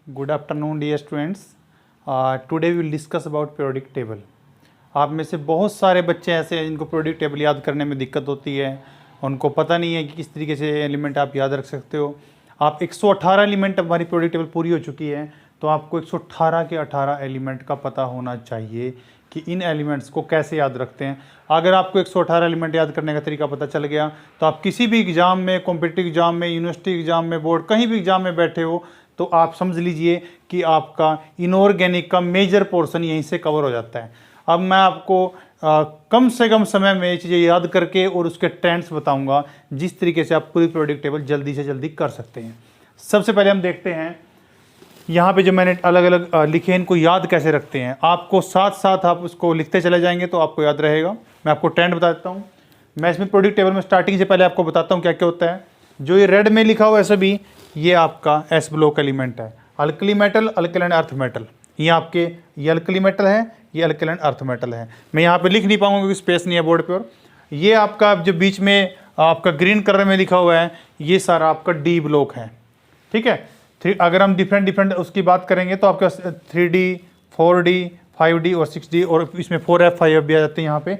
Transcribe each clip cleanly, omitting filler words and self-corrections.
Good afternoon dear students. Today we will discuss about periodic table. आप में से बहुत सारे बच्चे ऐसे हैं जिनको पीरियोडिक टेबल याद करने में दिक्कत होती है, उनको पता नहीं है कि किस तरीके से एलिमेंट आप याद रख सकते हो। आप 118 एलिमेंट, हमारी पीरियोडिक टेबल पूरी हो चुकी है, तो आपको 118 के 18 एलिमेंट का पता होना चाहिए कि इन एलिमेंट्स को कैसे याद रखते हैं। अगर आपको 118 एलिमेंट याद करने का तरीका पता चल गया तो आप किसी भी एग्ज़ाम में, कॉम्पिटिटिव एग्ज़ाम में, यूनिवर्सिटी एग्ज़ाम में, बोर्ड कहीं भी एग्ज़ाम में बैठे हो तो आप समझ लीजिए कि आपका इनऑर्गेनिक का मेजर पोर्शन यहीं से कवर हो जाता है। अब मैं आपको कम से कम समय में ये चीज़ें याद करके और उसके ट्रेंड्स बताऊंगा जिस तरीके से आप पूरी पीरियोडिक टेबल जल्दी से जल्दी कर सकते हैं। सबसे पहले हम देखते हैं यहाँ पे जो मैंने अलग अलग लिखे हैं, इनको याद कैसे रखते हैं। आपको साथ साथ आप उसको लिखते चले जाएंगे तो आपको याद रहेगा। मैं आपको ट्रेंड बता देता हूँ। मैं इसमें पीरियोडिक टेबल में स्टार्टिंग से पहले आपको बताता हूँ क्या क्या होता है। जो ये रेड में लिखा हुआ है सभी, ये आपका एस ब्लॉक एलिमेंट है। Alkali metal, alkaline earth metal, ये आपके ये अल्कली मेटल है, ये अल्कलाइन अर्थ मेटल है। मैं यहाँ पे लिख नहीं पाऊंगा क्योंकि स्पेस नहीं है बोर्ड पे। और ये आपका जो बीच में आपका ग्रीन कलर में लिखा हुआ है, ये सारा आपका डी ब्लॉक है। ठीक है। अगर हम डिफरेंट उसकी बात करेंगे तो आपके पास 3D, 4D, 5D और 6D और इसमें 4F 5F भी आ जाते हैं। यहाँ पे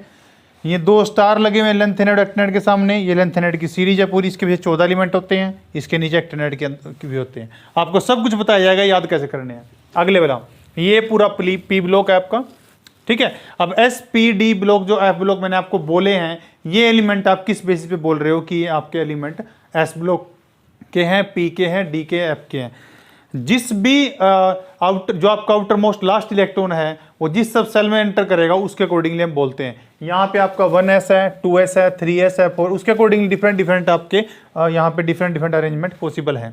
ये 2 स्टार लगे हुए हैं लेंथेनॉइड एक्टिनॉइड के सामने। ये लेंथेनॉइड की सीरीज है पूरी, इसके पीछे 14 एलिमेंट होते हैं, इसके नीचे एक्टिनॉइड के भी होते हैं। आपको सब कुछ बताया जाएगा याद कैसे करने हैं। अगले वाला ये पूरा पी ब्लॉक है आपका। ठीक है। अब SPD ब्लॉक, जो F ब्लॉक मैंने आपको बोले हैं, ये एलिमेंट आप किस बेसिस पे बोल रहे हो कि ये आपके एलिमेंट S ब्लॉक के हैं, P के हैं, D के, F के हैं। जिस भी जो आपका आउटर मोस्ट लास्ट इलेक्ट्रॉन है वो जिस सब सेल में एंटर करेगा उसके अकॉर्डिंगली हम बोलते हैं। यहाँ पे आपका 1s है, 2s है, 3s है, 4, उसके अकॉर्डिंगली डिफरेंट आपके यहाँ पे डिफरेंट अरेंजमेंट पॉसिबल है।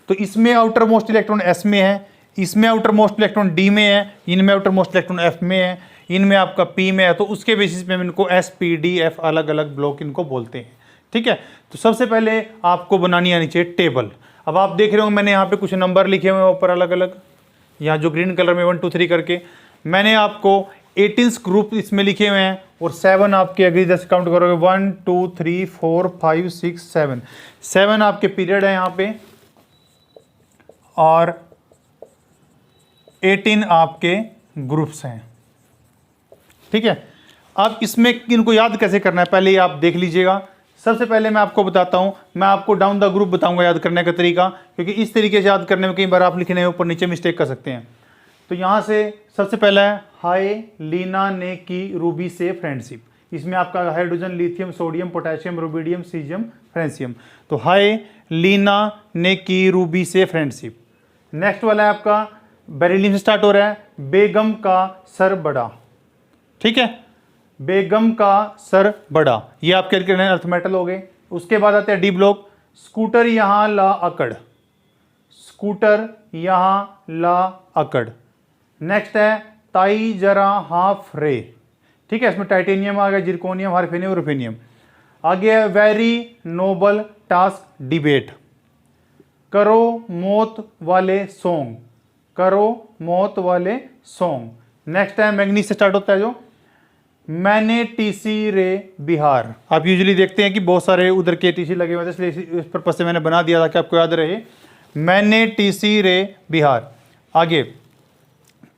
तो इसमें आउटर मोस्ट इलेक्ट्रॉन S में है, इसमें आउटर मोस्ट इलेक्ट्रॉन D में है, इनमें आउटर मोस्ट इलेक्ट्रॉन F में है, इनमें आपका P में है। तो उसके बेसिस पे हम इनको SPD, F अलग अलग ब्लॉक इनको बोलते हैं। ठीक है। तो सबसे पहले आपको बनानी आनी चाहिए टेबल। अब आप देख रहे हो मैंने यहाँ पे कुछ नंबर लिखे हुए हैं ऊपर अलग अलग, यहाँ जो ग्रीन कलर में 1 2 3 करके मैंने आपको 18 ग्रुप इसमें लिखे हुए हैं और 7 आपके अगर जैसे काउंट करोगे 1 2 3 4 5 6 7 आपके पीरियड है यहाँ पे और 18 आपके ग्रुप्स हैं। ठीक है। अब इसमें इनको याद कैसे करना है पहले ये आप देख लीजिएगा। सबसे पहले मैं आपको बताता हूं, मैं आपको डाउन द ग्रुप बताऊंगा याद करने का तरीका, क्योंकि इस तरीके से याद करने में कई बार आप लिखने में ऊपर नीचे मिस्टेक कर सकते हैं। तो यहां से सबसे पहला है हाय लीना ने की रूबी से फ्रेंडशिप। इसमें आपका hydrogen, lithium, sodium, potassium, rubidium, caesium, francium. तो हाय लीना ने की रूबी से फ्रेंडशिप। नेक्स्ट वाला है आपका बेरिलियम से स्टार्ट हो रहा है, बेगम का सर बड़ा। ठीक है। बेगम का सर बड़ा, ये आपके अर्थ मेटल हो गए। उसके बाद आते हैं डी ब्लॉक, स्कूटर यहां ला अकड़, स्कूटर यहां ला अकड़। नेक्स्ट है ताई जरा हाफ रे। ठीक है। इसमें टाइटेनियम आ गया, जिरकोनियम, हार्फेनियम, रुफेनियम। आगे है वेरी नोबल टास्क डिबेट, करो मौत वाले सॉन्ग, करो मौत वाले सॉन्ग। नेक्स्ट है मैग्नीज से स्टार्ट होता है जो मैंने टीसी रे बिहार। आप यूजुअली देखते हैं कि बहुत सारे उधर के टीसी लगे हुए थे, इसलिए इस पर्पज से मैंने बना दिया था कि आपको याद रहे। मैंने टीसी रे बिहार। आगे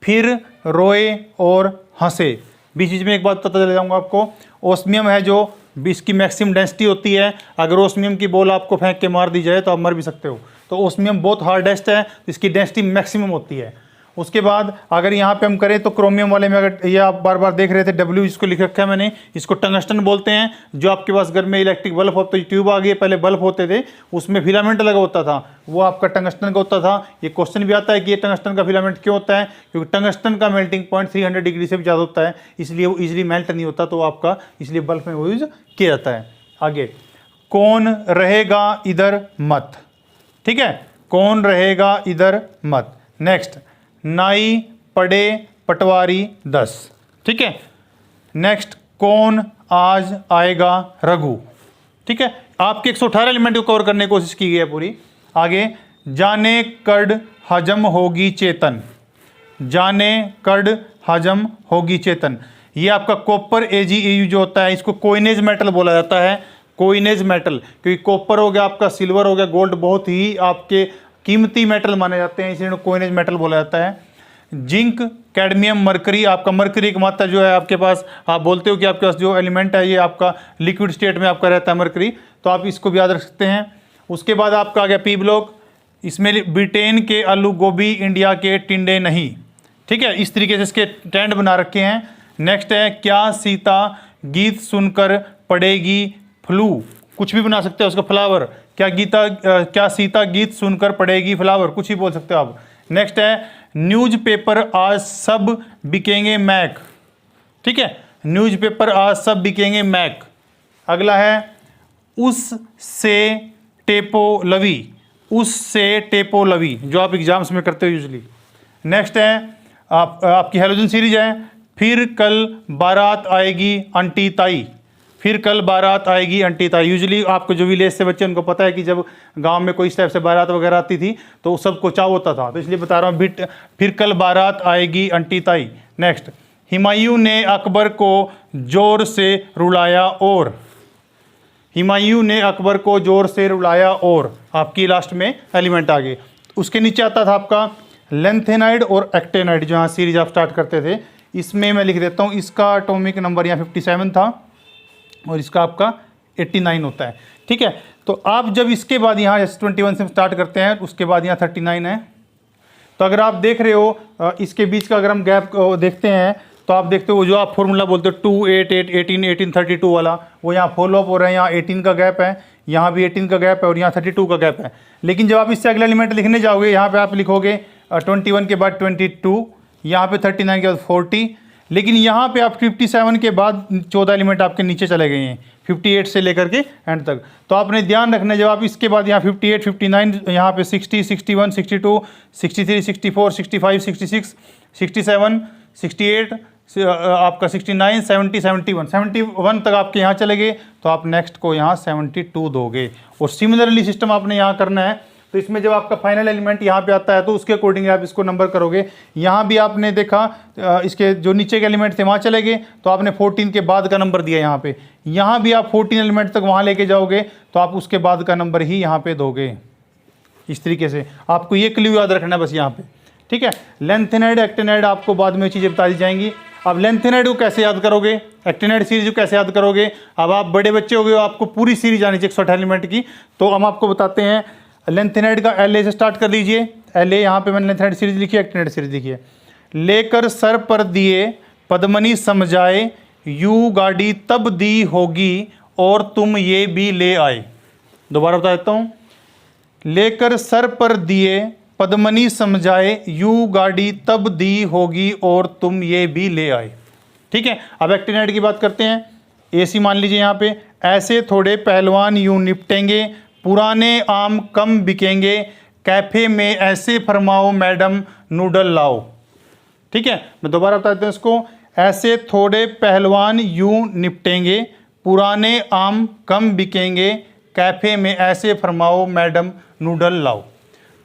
फिर रोए और हंसे। बीच बीच में एक बात पता चल जाऊंगा आपको, ओस्मियम है जो इसकी मैक्सिमम डेंसिटी होती है। अगर ओस्मियम की बॉल आपको फेंक के मार दी जाए तो आप मर भी सकते हो। तो ओस्मियम बहुत हार्डेस्ट है, इसकी डेंसिटी मैक्सिमम होती है। उसके बाद अगर यहाँ पे हम करें तो क्रोमियम वाले में, अगर ये आप बार बार देख रहे थे W इसको लिख रखा है मैंने, इसको टंगस्टन बोलते हैं। जो आपके पास घर में इलेक्ट्रिक बल्ब होता है, ट्यूब आ गई, पहले बल्ब होते थे उसमें फिलामेंट लगा होता था, वो आपका टंगस्टन का होता था। ये क्वेश्चन भी आता है कि ये टंगस्टन का फिलामेंट क्यों होता है, क्योंकि टंगस्टन का मेल्टिंग पॉइंट 300 डिग्री से भी ज़्यादा होता है, इसलिए वो ईजिली मेल्ट नहीं होता, तो आपका इसलिए बल्ब में वो यूज किया जाता है। आगे कौन रहेगा इधर मत। ठीक है। कौन रहेगा इधर मत। नेक्स्ट नाई पड़े पटवारी 10। ठीक है। नेक्स्ट कौन आज आएगा रघु। ठीक है। आपके 118 एलिमेंट को कवर करने की कोशिश की गई है पूरी। आगे जाने कड़ हजम होगी चेतन, जाने कड़ हजम होगी चेतन। ये आपका कॉपर AgAu जो होता है, इसको कोइनेज मेटल बोला जाता है। कोइनेज मेटल, क्योंकि कॉपर हो गया आपका, सिल्वर हो गया, गोल्ड बहुत ही आपके कीमती मेटल माने जाते हैं, इसलिए कोइनेज मेटल बोला जाता है। जिंक, कैडमियम, मरकरी, आपका मरकरी एक मात्रा जो है आपके पास, आप बोलते हो कि आपके पास जो एलिमेंट है ये आपका लिक्विड स्टेट में आपका रहता है मरकरी, तो आप इसको भी याद रख सकते हैं। उसके बाद आपका आ गया पी ब्लॉक, इसमें ब्रिटेन के आलू गोभी, इंडिया के टिंडे नहीं, ठीक है, इस तरीके से इसके टेंट बना रखे हैं। नेक्स्ट है क्या सीता गीत सुनकर पड़ेगी फ्लू, कुछ भी बना सकते हैं उसका, फ्लावर, क्या सीता गीत सुनकर पड़ेगी फ्लावर, कुछ ही बोल सकते हो आप। नेक्स्ट है न्यूज़पेपर आज सब बिकेंगे मैक, ठीक है, न्यूज़पेपर आज सब बिकेंगे मैक। अगला है उससे टेपोलवी, उससे टेपोलवी, जो आप एग्जाम्स में करते हो यूजली। नेक्स्ट है आपकी हैलोजन सीरीज है, फिर कल बारात आएगी आंटी ताई, फिर कल बारात आएगी आंटी ताई। यूजली आपको जो विलेज से बच्चे उनको पता है कि जब गांव में कोई इस टाइप से बारात वगैरह आती थी तो सबको चाव होता था, तो इसलिए बता रहा हूँ फिर कल बारात आएगी आंटी ताई। नेक्स्ट, हुमायूं ने अकबर को जोर से रुलाया और, हुमायूं ने अकबर को जोर से रुलाया और, आपकी लास्ट में एलिमेंट आ गए। उसके नीचे आता था आपका लेंथेनाइड और एक्टेनाइड, जो यहाँ सीरीज आप स्टार्ट करते थे, इसमें मैं लिख देता हूँ, इसका एटॉमिक नंबर यहाँ 57 था और इसका आपका 89 होता है, ठीक है। तो आप जब इसके बाद यहाँ S21 से स्टार्ट करते हैं, उसके बाद यहाँ 39 है, तो अगर आप देख रहे हो इसके बीच का अगर हम गैप देखते हैं तो आप देखते हो जो आप फॉर्मूला बोलते हो 2 8 8 18 18 32 वाला, वो यहाँ फॉलो अप हो रहा है, यहाँ 18 का गैप है, यहाँ भी 18 का गैप है और यहाँ 32 का गैप है। लेकिन जब आप इससे अगला एलिमेंट लिखने जाओगे, यहाँ पे आप लिखोगे 21 के बाद 22, यहाँ पे 39 के बाद 40, लेकिन यहाँ पे आप 57 के बाद 14 एलिमेंट आपके नीचे चले गए हैं 58 से लेकर के एंड तक। तो आपने ध्यान रखना, जब आप इसके बाद यहाँ 58 59, यहाँ पे 60 61 62 63 64 65 66 67 68 आपका 69 70 71 तक आपके यहाँ चले गए, तो आप नेक्स्ट को यहाँ 72 दोगे। और सिमिलरली सिस्टम आपने यहाँ करना है, तो इसमें जब आपका फाइनल एलिमेंट यहाँ पे आता है तो उसके अकॉर्डिंग आप इसको नंबर करोगे। यहाँ भी आपने देखा इसके जो नीचे के एलिमेंट थे वहाँ चले गए, तो आपने 14 के बाद का नंबर दिया यहाँ पे, यहाँ भी आप 14 एलिमेंट तक वहाँ लेके जाओगे तो आप उसके बाद का नंबर ही यहाँ पे दोगे। इस तरीके से आपको ये क्लू याद रखना है बस यहाँ पे, ठीक है। लेंथेनाइड एक्टेनाइड आपको बाद में चीज़ें बता दी जाएंगी। अब लेंथेनाइड को कैसे याद करोगे, एक्टेनाइड सीरीज को कैसे याद करोगे, अब आप बड़े बच्चे हो गए, आपको पूरी सीरीज आनी चाहिए 108 एलिमेंट की, तो हम आपको बताते हैं। लेंथेनाइड का LA से स्टार्ट कर लीजिए, LA यहाँ पे मैंने लेंथेनाइड सीरीज लिखी है, एक्टेनाइड सीरीज लिखी है। लेकर सर पर दिए पद्मनी समझाए, यू गाड़ी तब दी होगी और तुम ये भी ले आए। दोबारा बता देता हूँ, लेकर सर पर दिए पद्मनी समझाए, यू गाड़ी तब दी होगी और तुम ये भी ले आए, ठीक है। अब एक्टेनाइड की बात करते हैं। AC मान लीजिए यहाँ पे, ऐसे थोड़े पहलवान यूं निपटेंगे, पुराने आम कम बिकेंगे, कैफे में ऐसे फरमाओ मैडम नूडल लाओ, ठीक है। मैं दोबारा बता देता हूँ इसको, ऐसे थोड़े पहलवान यूं निपटेंगे, पुराने आम कम बिकेंगे, कैफे में ऐसे फरमाओ मैडम नूडल लाओ,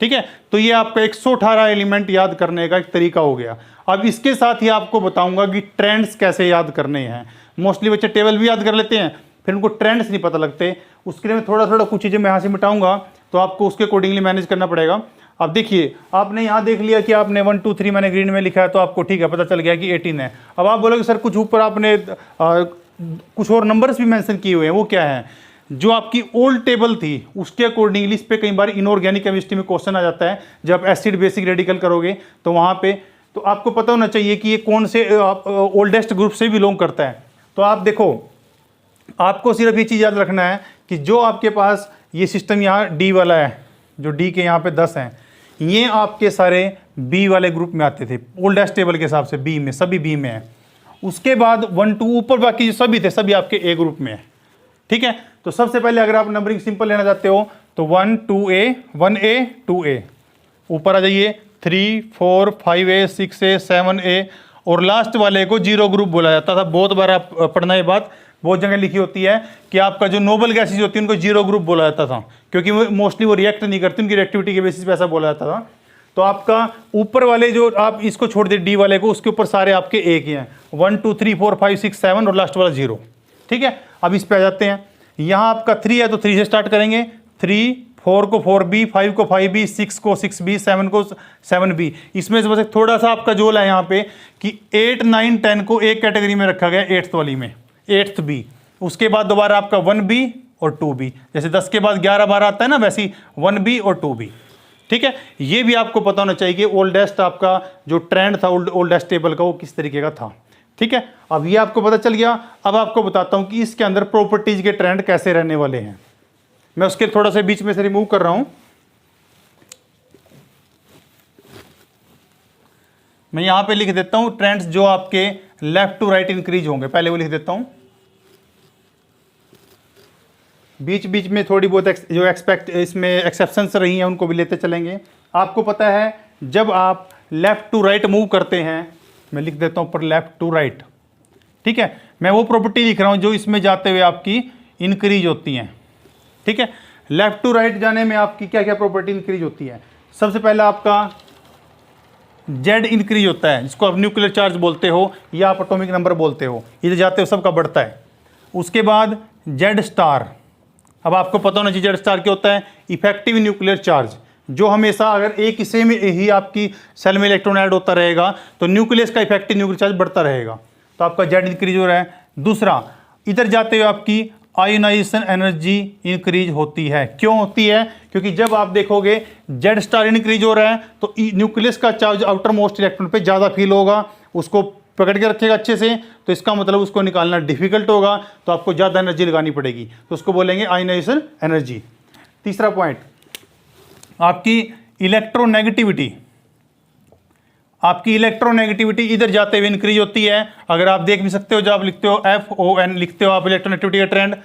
ठीक है। तो ये आपका 118 एलिमेंट याद करने का एक तरीका हो गया। अब इसके साथ ही आपको बताऊंगा कि ट्रेंड्स कैसे याद करने हैं। मोस्टली बच्चे टेबल भी याद कर लेते हैं, फिर उनको ट्रेंड्स नहीं पता लगते। उसके लिए मैं थोड़ा कुछ चीज़ें मैं यहाँ से मिटाऊंगा, तो आपको उसके अकॉर्डिंगली मैनेज करना पड़ेगा। अब देखिए, आपने यहाँ देख लिया कि आपने 1 2 3 मैंने ग्रीन में लिखा है, तो आपको ठीक है पता चल गया कि 18 है। अब आप बोलोगे सर कुछ ऊपर आपने कुछ और नंबर्स भी मेंशन किए हुए हैं, वो क्या है? जो आपकी ओल्ड टेबल थी उसके अकॉर्डिंगली इस पर कई बार इनऑर्गेनिक केमिस्ट्री में क्वेश्चन आ जाता है। जब एसिड बेसिक रेडिकल करोगे तो वहाँ पे तो आपको पता होना चाहिए कि ये कौन से ओल्डेस्ट ग्रुप से बिलोंग करता है। तो आप देखो, आपको सिर्फ ये चीज़ याद रखना है कि जो आपके पास ये सिस्टम यहाँ डी वाला है, जो डी के यहाँ पे 10 हैं, ये आपके सारे बी वाले ग्रुप में आते थे ओल्डेस्ट टेबल के हिसाब से, बी में सभी बी में है। उसके बाद 1 2 ऊपर बाकी जो सभी थे सभी आपके ए ग्रुप में है, ठीक है। तो सबसे पहले अगर आप नंबरिंग सिंपल लेना चाहते हो तो 1 2A 1A 2A, ऊपर आ जाइए 3 4 5A 6A 7A, और लास्ट वाले को जीरो ग्रुप बोला जाता था। बहुत बार आप पढ़ना ये बात, बहुत जगह लिखी होती है कि आपका जो नोबल गैसेज होती है उनको जीरो ग्रुप बोला जाता था, क्योंकि वो मोस्टली वो रिएक्ट नहीं करती, उनकी रिएक्टिविटी के बेसिस पे ऐसा बोला जाता था। तो आपका ऊपर वाले जो आप इसको छोड़ दे डी वाले को, उसके ऊपर सारे आपके एक ही हैं, 1 2 3 4 5 6 7 और लास्ट वाला 0, ठीक है। अब इस पे आ जाते हैं। यहाँ आपका 3 है तो 3 से स्टार्ट करेंगे, 3 4 को 4b, 5 को 5b, 6 को 6b, 7 को 7b। इसमें से बस एक थोड़ा सा आपका जोल है यहाँ पे कि 8, 9, 10 को एक कैटेगरी में रखा गया 8th वाली में, 8th बी। उसके बाद दोबारा आपका 1b और 2b, जैसे 10 के बाद 11, 12 आता है ना, वैसे ही 1b और 2b। ठीक है, ये भी आपको पता होना चाहिए कि ओल्डेस्ट आपका जो ट्रेंड था ओल्डेस्ट टेबल का वो किस तरीके का था। ठीक है, अब ये आपको पता चल गया। अब आपको बताता हूं कि इसके अंदर प्रॉपर्टीज के ट्रेंड कैसे रहने वाले हैं। मैं उसके थोड़ा सा बीच में से रिमूव कर रहा हूं। मैं यहां पे लिख देता हूं ट्रेंड्स जो आपके लेफ्ट टू राइट इंक्रीज होंगे, पहले वो लिख देता हूं। बीच बीच में थोड़ी बहुत जो इसमें एक्सेप्शंस रही हैं उनको भी लेते चलेंगे। आपको पता है जब आप लेफ्ट टू राइट मूव करते हैं, मैं लिख देता हूं ऊपर लेफ्ट टू राइट। ठीक है, मैं वो प्रॉपर्टी लिख रहा हूं जो इसमें जाते हुए आपकी इंक्रीज होती हैं। ठीक है, लेफ्ट टू राइट जाने में आपकी क्या क्या प्रॉपर्टी इंक्रीज होती है। सबसे पहला आपका जेड इंक्रीज होता है, जिसको आप न्यूक्लियर चार्ज बोलते हो या आप एटॉमिक नंबर बोलते हो, इधर जाते हो सबका बढ़ता है। उसके बाद जेड स्टार। अब आपको पता होना चाहिए जेड स्टार क्या होता है, इफेक्टिव न्यूक्लियर चार्ज, जो हमेशा अगर एक हिस्से में ही आपकी सेल में इलेक्ट्रॉन ऐड होता रहेगा तो न्यूक्लियस का इफेक्टिव न्यूक्लियर चार्ज बढ़ता रहेगा, तो आपका जेड इंक्रीज हो रहा है। दूसरा, इधर जाते हुए आपकी आयोनाइजेशन एनर्जी इंक्रीज होती है। क्यों होती है? क्योंकि जब आप देखोगे जेड स्टार इंक्रीज हो रहा है तो न्यूक्लियस का चार्ज आउटर मोस्ट इलेक्ट्रॉन पे ज़्यादा फील होगा, उसको पकड़ के रखेगा अच्छे से, तो इसका मतलब उसको निकालना डिफिकल्ट होगा, तो आपको ज़्यादा एनर्जी लगानी पड़ेगी, तो उसको बोलेंगे आयोनाइजेशन एनर्जी। तीसरा पॉइंट, आपकी इलेक्ट्रोनेगेटिविटी। आपकी इलेक्ट्रोनेगेटिविटी इधर जाते हुए इंक्रीज होती है। अगर आप देख भी सकते हो, जब आप लिखते हो FON लिखते हो आप इलेक्ट्रोनेगेटिविटी का ट्रेंड,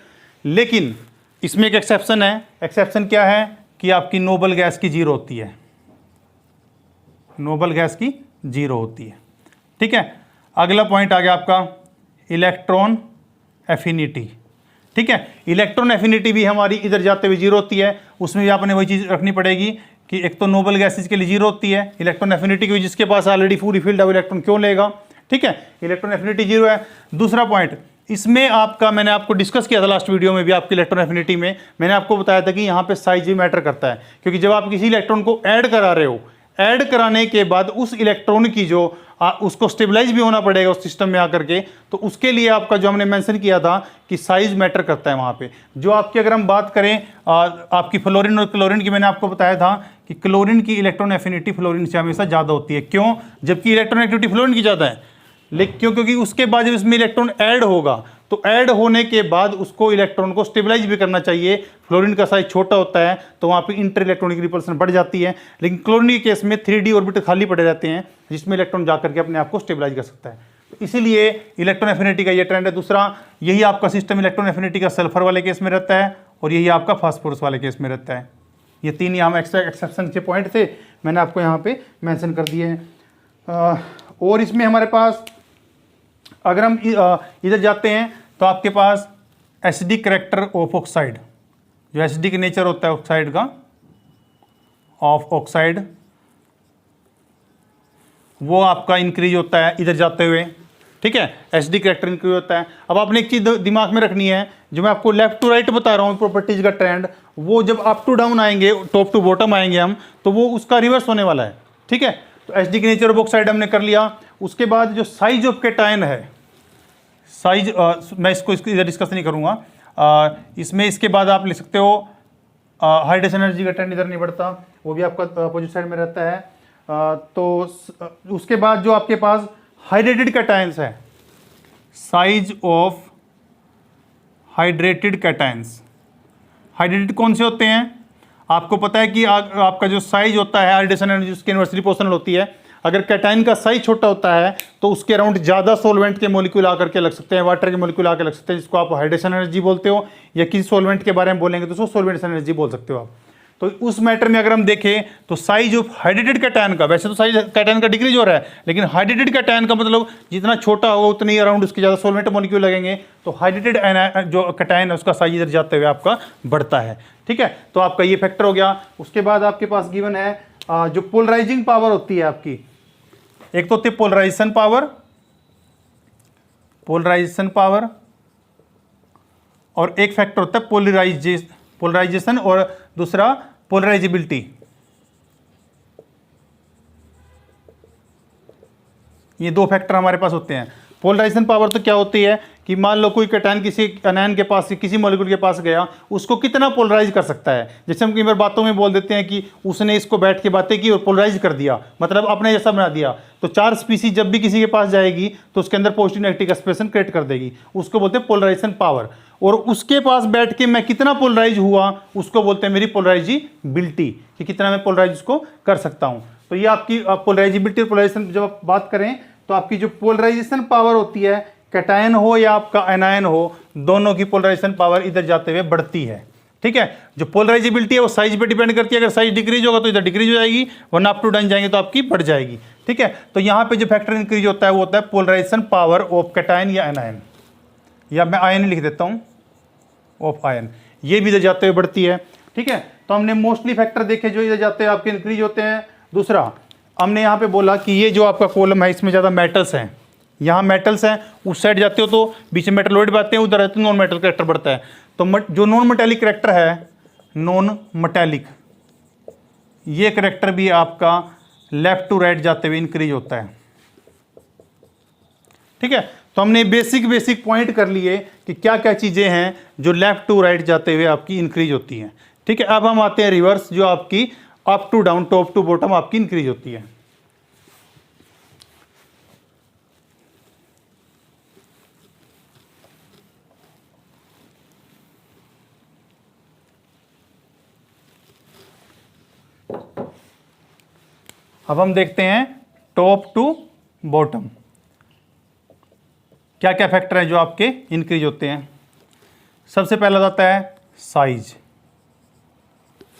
लेकिन इसमें एक एक्सेप्शन है। एक्सेप्शन क्या है कि आपकी नोबल गैस की जीरो होती है, नोबल गैस की जीरो होती है। ठीक है, अगला पॉइंट आ गया आपका इलेक्ट्रॉन एफिनिटी। ठीक है, इलेक्ट्रॉन एफिनिटी भी हमारी इधर जाते हुए जीरो होती है। उसमें भी आपने वही चीज़ रखनी पड़ेगी कि एक तो नोबल गैसेज के लिए जीरो होती है, इलेक्ट्रॉन एफिनिटी की जिसके पास ऑलरेडी पूरी फील्ड है वो इलेक्ट्रॉन क्यों लेगा। ठीक है, इलेक्ट्रॉन एफिनिटी जीरो है। दूसरा पॉइंट, इसमें आपका मैंने आपको डिस्कस किया था लास्ट वीडियो में भी, आपकी इलेक्ट्रॉन एफिनिटी में मैंने आपको बताया था कि यहाँ पे साइज भी मैटर करता है, क्योंकि जब आप किसी इलेक्ट्रॉन को ऐड करा रहे हो, ऐड कराने के बाद उस इलेक्ट्रॉन की जो उसको स्टेबलाइज भी होना पड़ेगा उस सिस्टम में आकर के, तो उसके लिए आपका जो हमने मेंशन किया था कि साइज मैटर करता है वहाँ पे। जो आपकी अगर हम बात करें आपकी फ्लोरीन और क्लोरीन की, मैंने आपको बताया था कि क्लोरीन की इलेक्ट्रॉन एफिनिटी फ्लोरीन से हमेशा ज़्यादा होती है। क्यों? जबकि इलेक्ट्रॉन एक्टिविटी फ्लोरीन की ज़्यादा है, लेकिन क्यों? क्योंकि उसके बाद जब इसमें इलेक्ट्रॉन ऐड होगा तो ऐड होने के बाद उसको इलेक्ट्रॉन को स्टेबलाइज भी करना चाहिए। फ्लोरीन का साइज छोटा होता है तो वहाँ पे इंटर इलेक्ट्रॉनिक रिपल्सन बढ़ जाती है, लेकिन क्लोरीन के केस में 3d ऑर्बिटल खाली पड़े रहते हैं जिसमें इलेक्ट्रॉन जाकर के अपने आप को स्टेबलाइज कर सकता है। तो इसीलिए इलेक्ट्रॉन एफिनिटी का ये ट्रेंड है। दूसरा, यही आपका सिस्टम इलेक्ट्रॉन एफिनिटी का सल्फर वाले केस में रहता है और यही आपका फास्फोरस वाले केस में रहता है। ये तीन यहाँ एक्स्ट्रा एक्सेप्शन के पॉइंट थे, मैंने आपको यहाँ पे मेंशन कर दिए हैं। और इसमें हमारे पास अगर हम इधर जाते हैं तो आपके पास एसिडिक करैक्टर ऑफ ऑक्साइड, जो एसिडिक नेचर होता है ऑक्साइड का, ऑफ ऑक्साइड, वो आपका इंक्रीज होता है इधर जाते हुए। ठीक है, एसिडिक करैक्टर इंक्रीज होता है। अब आपने एक चीज़ दिमाग में रखनी है, जो मैं आपको लेफ्ट टू राइट बता रहा हूँ प्रॉपर्टीज का ट्रेंड, वो जब अप टू डाउन आएंगे, टॉप टू बॉटम आएंगे हम, तो वो उसका रिवर्स होने वाला है। ठीक है, तो एसिडिक नेचर ऑफ ऑक्साइड हमने कर लिया। उसके बाद जो साइज ऑफ कैटायन है, साइज मैं इसको इधर डिस्कस नहीं करूँगा। इसमें इसके बाद आप लिख सकते हो हाइड्रेशन एनर्जी का ट्रेंड इधर नहीं बढ़ता, वो भी आपका अपोजिट साइड में रहता है। तो उसके बाद जो आपके पास हाइड्रेटेड कैटायंस है, size of hydrated cations. Hydrated कौन से होते हैं? आपको पता है कि आपका जो साइज होता है हाइड्रेशन एनर्जी उसकी इन्वर्सली प्रोपोर्शनल होती है। अगर कैटायन का साइज छोटा होता है तो उसके अराउंड ज़्यादा सोलवेंट के मोलिक्यूल आकर के लग सकते हैं, वाटर के मोलिक्यूल आकर लग सकते हैं, जिसको आप हाइड्रेशन एनर्जी बोलते हो, या किसी सोलवेंट के बारे में बोलेंगे तो उसको सोलवेंट एनर्जी बोल सकते हो आप। तो उस मैटर में अगर हम देखें तो साइज ऑफ हाइड्रेटेड कैटायन का, वैसे तो साइज कैटायन का डिक्रीज हो रहा है, लेकिन हाइड्रेटेड कैटायन का मतलब जितना छोटा होगा उतने ही अराउंड उसके ज़्यादा सोलवेंट मोलिक्यूल लगेंगे, तो हाइड्रेटेड जो कैटायन है उसका साइज इधर जाते हुए आपका बढ़ता है। ठीक है, तो आपका ये फैक्टर हो गया। उसके बाद आपके पास गिवन है जो पोलराइजिंग पावर होती है आपकी, एक तो होती है पोलराइजेशन पावर, पोलराइजेशन पावर, और एक फैक्टर होता है पोलराइजेशन और दूसरा पोलराइजेबिलिटी। ये दो फैक्टर हमारे पास होते हैं। पोलराइजेशन पावर तो क्या होती है कि मान लो कोई कैटायन किसी अनायन के पास, किसी मॉलिक्यूल के पास गया, उसको कितना पोलराइज कर सकता है। जैसे हम कई बार बातों में बोल देते हैं कि उसने इसको बैठ के बातें की और पोलराइज कर दिया, मतलब अपने जैसा बना दिया। तो चार्ज स्पीसीज जब भी किसी के पास जाएगी तो उसके अंदर पॉजिटिव नेगेटिव एक्सप्रेशन क्रिएट कर देगी, उसको बोलते हैं पोलराइजेशन पावर। और उसके पास बैठ के मैं कितना पोलराइज हुआ, उसको बोलते हैं मेरी पोलराइजिबिलिटी, कि कितना मैं पोलराइज उसको कर सकता हूँ। तो ये आपकी पोलराइजिबिलिटी और पोलराइजेशन जब आप बात करें तो आपकी जो पोलराइजेशन पावर होती है, कैटायन हो या आपका एनायन हो, दोनों की पोलराइजेशन पावर इधर जाते हुए बढ़ती है। ठीक है, जो पोलराइजेबिलिटी है वो साइज पे डिपेंड करती है। अगर साइज डिक्रीज होगा तो इधर डिक्रीज हो जाएगी, वरना अप टू डाउन जाएंगे तो आपकी बढ़ जाएगी। ठीक है, तो यहाँ पे जो फैक्टर इंक्रीज होता है वो होता है पोलराइजेशन पावर ऑफ कैटायन या एनायन, या मैं आयन लिख देता हूँ, ऑफ आयन। ये भी इधर जाते हुए बढ़ती है। ठीक है, तो हमने मोस्टली फैक्टर देखे जो इधर जाते हैं आपके इंक्रीज होते हैं। दूसरा हमने यहाँ पे बोला कि ये जो आपका कॉलम है इसमें ज़्यादा मेटल्स हैं, यहाँ मेटल्स हैं, उस साइड जाते हो तो बीच में मेटल बढ़ते हैं, उधर रहते नॉन मेटल करेक्टर बढ़ता है। तो जो नॉन मेटेलिक करेक्टर है, नॉन मेटेलिक, ये करेक्टर भी आपका लेफ्ट टू राइट जाते हुए इंक्रीज होता है। ठीक है, तो हमने बेसिक पॉइंट कर लिए कि क्या क्या चीज़ें हैं जो लेफ्ट टू राइट जाते हुए आपकी इंक्रीज होती हैं। ठीक है, अब हम आते हैं रिवर्स, जो आपकी up to down, top to bottom आपकी इंक्रीज होती है। अब हम देखते हैं टॉप टू बॉटम क्या क्या फैक्टर है जो आपके इंक्रीज होते हैं। सबसे पहला आता है साइज।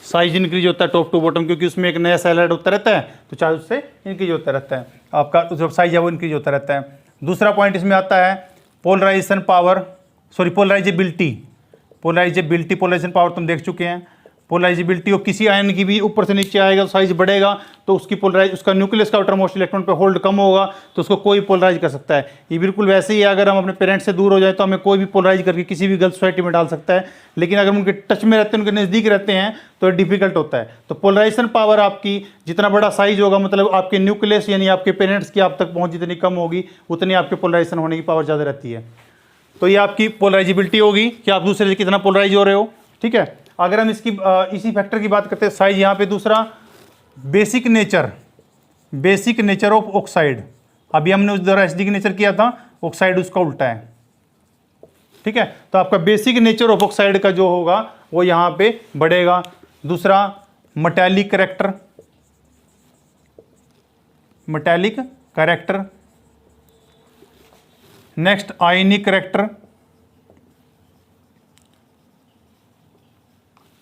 साइज इंक्रीज होता है टॉप टू बॉटम, क्योंकि उसमें एक नया सेल ऐड होता रहता है, तो चार्ज उससे इंक्रीज होता रहता है, आपका जो साइज है वो इंक्रीज होता रहता है। दूसरा पॉइंट इसमें आता है polarisation power, polarisability. Polarisation power तुम देख चुके हैं। पोलराइजेबिलिटी और किसी आयन की भी ऊपर से नीचे आएगा तो साइज बढ़ेगा, तो उसकी उसका न्यूक्लियस का आउटर मोस्ट इलेक्ट्रॉन पे होल्ड कम होगा, तो उसको कोई पोलराइज कर सकता है। ये बिल्कुल वैसे ही है, अगर हम अपने पेरेंट्स से दूर हो जाए तो हमें कोई भी पोलराइज करके किसी भी गलत सोसाइटी में डाल सकता है, लेकिन अगर उनके टच में रहते हैं, उनके नज़दीक रहते हैं तो डिफिकल्ट होता है। तो पोलराइजेशन पावर आपकी जितना बड़ा साइज होगा, मतलब आपके न्यूक्लियस यानी आपके पेरेंट्स की आप तक पहुँच जितनी कम होगी, उतनी आपके पोलराइजेशन होने की पावर ज़्यादा रहती है। तो ये आपकी पोलराइजेबिलिटी होगी कि आप दूसरे से कितना पोलराइज हो रहे हो। ठीक है, अगर हम इसकी इसी फैक्टर की बात करते हैं, साइज यहाँ पे। दूसरा बेसिक नेचर ऑफ ऑक्साइड। अभी हमने उस द्वारा एसिडिक नेचर किया था, ऑक्साइड उसका उल्टा है। ठीक है, तो आपका बेसिक नेचर ऑफ ऑक्साइड का जो होगा वो यहाँ पे बढ़ेगा। दूसरा मेटालिक करेक्टर। नेक्स्ट आयनिक करेक्टर।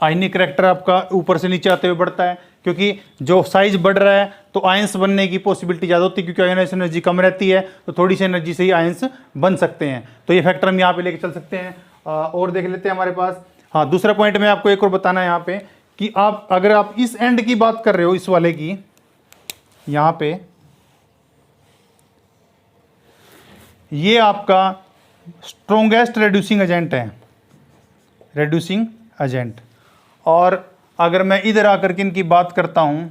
आयनिक करेक्टर आपका ऊपर से नीचे आते हुए बढ़ता है, क्योंकि जो साइज बढ़ रहा है तो आयंस बनने की पॉसिबिलिटी ज़्यादा होती है, क्योंकि आयनाइजेशन एनर्जी कम रहती है, तो थोड़ी सी एनर्जी से ही आयंस बन सकते हैं। तो ये फैक्टर हम यहाँ पे लेके चल सकते हैं। और देख लेते हैं हमारे पास। हाँ, दूसरा पॉइंट में आपको एक और बताना है यहाँ पे कि अगर आप इस एंड की बात कर रहे हो, इस वाले की, यहाँ पे ये आपका स्ट्रोंगेस्ट रेड्यूसिंग एजेंट और अगर मैं इधर आकर के इनकी बात करता हूं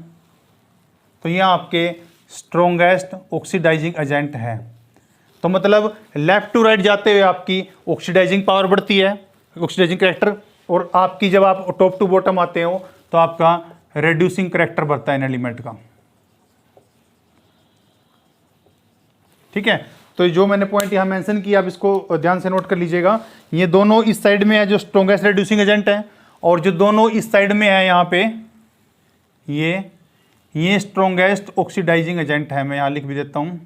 तो ये आपके स्ट्रोंगेस्ट ऑक्सीडाइजिंग एजेंट है। तो मतलब लेफ्ट टू राइट जाते हुए आपकी ऑक्सीडाइजिंग पावर बढ़ती है, ऑक्सीडाइजिंग करैक्टर, और आपकी जब आप टॉप टू बॉटम आते हो तो आपका रेड्यूसिंग करैक्टर बढ़ता है इन एलिमेंट का। ठीक है, तो जो मैंने पॉइंट यहाँ मेंशन किया, आप इसको ध्यान से नोट कर लीजिएगा। ये दोनों इस साइड में है जो स्ट्रोंगेस्ट रेड्यूसिंग एजेंट है, और जो दोनों इस साइड में है यहाँ पे ये स्ट्रोंगेस्ट ऑक्सीडाइजिंग एजेंट है। मैं यहाँ लिख भी देता हूँ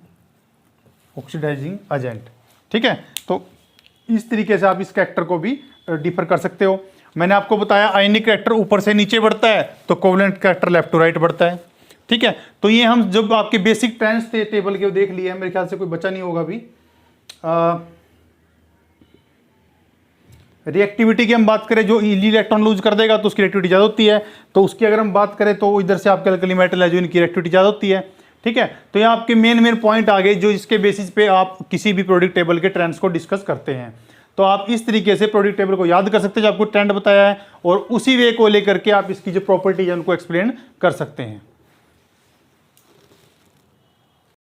ऑक्सीडाइजिंग एजेंट। ठीक है, तो इस तरीके से आप इस कैरेक्टर को भी डिफर कर सकते हो। मैंने आपको बताया आयनिक कैरेक्टर ऊपर से नीचे बढ़ता है, तो covalent character left to right बढ़ता है। ठीक है, तो ये हम जब आपके बेसिक ट्रांस टेबल के देख लिए हैं, मेरे ख्याल से कोई बचा नहीं होगा अभी। रिएक्टिविटी की हम बात करें, जो इलेक्ट्रॉन लूज कर देगा तो उसकी रिएक्टिविटी ज़्यादा होती है, तो उसकी अगर हम बात करें तो इधर से आपके अल्कली मेटल है जो इनकी रिएक्टिविटी ज़्यादा होती है। ठीक है, तो यहाँ आपके मेन पॉइंट आ गए जो इसके बेसिस पे आप किसी भी प्रोडक्ट टेबल के ट्रेंड्स को डिस्कस करते हैं। तो आप इस तरीके से प्रोडक्ट टेबल को याद कर सकते हैं जो आपको ट्रेंड बताया है, और उसी वे को लेकर के आप इसकी जो प्रॉपर्टी है उनको एक्सप्लेन कर सकते हैं।